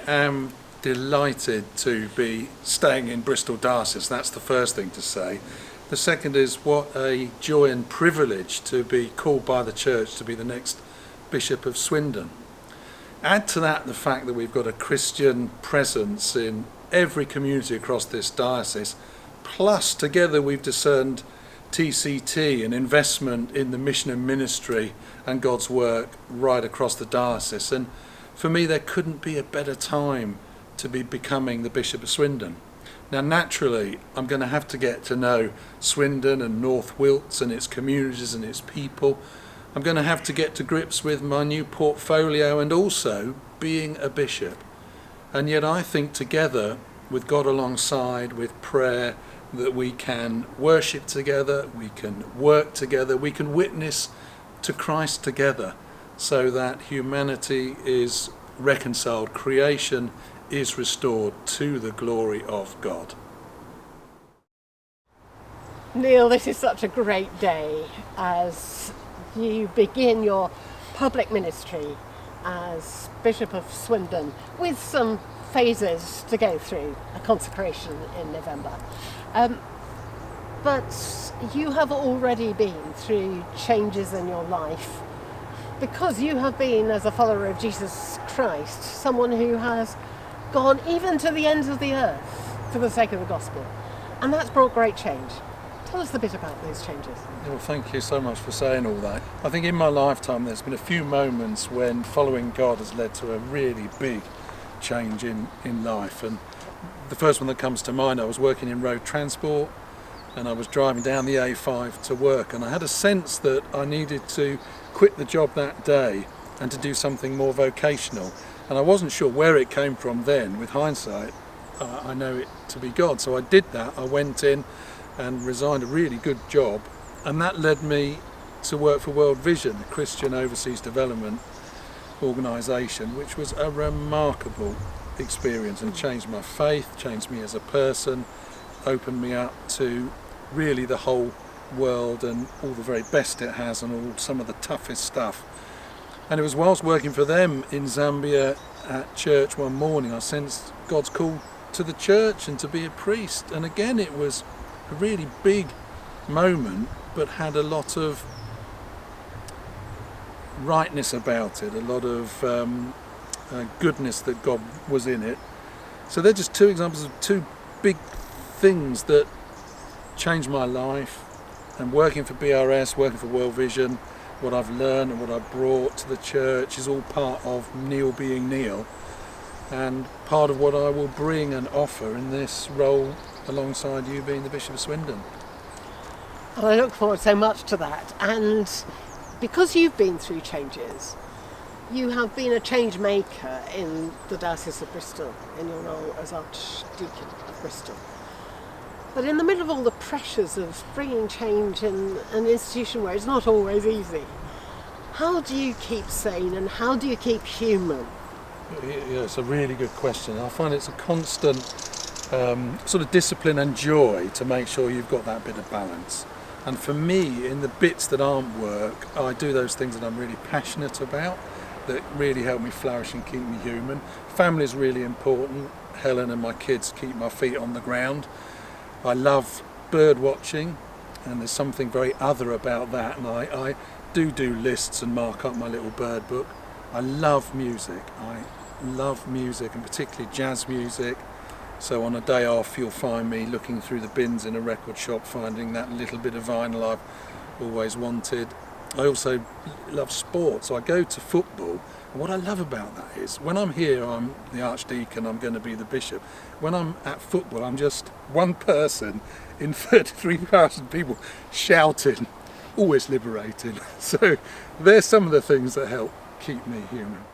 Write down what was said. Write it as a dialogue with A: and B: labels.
A: am delighted to be staying in Bristol Diocese. That's the first thing to say. The second is what a joy and privilege to be called by the Church to be the next Bishop of Swindon. Add to that the fact that we've got a Christian presence in every community across this diocese, plus together we've discerned TCT, an investment in the mission and ministry and God's work right across the diocese. And for me, there couldn't be a better time to be becoming the Bishop of Swindon. Now, naturally, I'm going to have to get to know Swindon and North Wilts and its communities and its people. I'm going to have to get to grips with my new portfolio and also being a bishop. And yet I think together, with God alongside, with prayer, that we can worship together, we can work together, we can witness to Christ together, so that humanity is reconciled, creation is restored to the glory of God.
B: Neil, this is such a great day as you begin your public ministry as Bishop of Swindon, with some phases to go through, a consecration in November. But you have already been through changes in your life because you have been, as a follower of Jesus Christ, someone who has gone even to the ends of the earth for the sake of the gospel. And that's brought great change. Tell us a bit about those changes.
A: Well, thank you so much for saying all that. I think in my lifetime there's been a few moments when following God has led to a really big change in life. And the first one that comes to mind, I was working in road transport and I was driving down the A5 to work, and I had a sense that I needed to quit the job that day and to do something more vocational. And I wasn't sure where it came from then. With hindsight, I know it to be God. So I did that. I went in and resigned a really good job, and that led me to work for World Vision, a Christian overseas development organisation, which was a remarkable experience and changed my faith, changed me as a person, opened me up to really the whole world and all the very best it has and all some of the toughest stuff. And it was whilst working for them in Zambia at church one morning I sensed God's call to the church and to be a priest, and again it was a really big moment but had a lot of rightness about it, a lot of goodness that God was in it. So they're just two examples of two big things that changed my life. And working for BRS, working for World Vision, what I've learned and what I've brought to the church is all part of Neil being Neil, and part of what I will bring and offer in this role alongside you being the Bishop of Swindon.
B: Well, I look forward so much to that, and because you've been through changes, you have been a change maker in the Diocese of Bristol in your role as Archdeacon of Bristol. But in the middle of all the pressures of bringing change in an institution where it's not always easy, how do you keep sane and how do you keep human?
A: Yeah, it's a really good question. I find it's a constant sort of discipline and joy to make sure you've got that bit of balance. And for me, in the bits that aren't work, I do those things that I'm really passionate about, that really help me flourish and keep me human. Family is really important. Helen and my kids keep my feet on the ground. I love bird watching, and there's something very other about that, and I do lists and mark up my little bird book. I love music. I love music, and particularly jazz music. So on a day off you'll find me looking through the bins in a record shop, finding that little bit of vinyl I've always wanted. I also love sport, so I go to football, and what I love about that is when I'm here I'm the Archdeacon, I'm going to be the Bishop. When I'm at football I'm just one person in 33,000 people shouting, always liberating. So there's some of the things that help keep me human.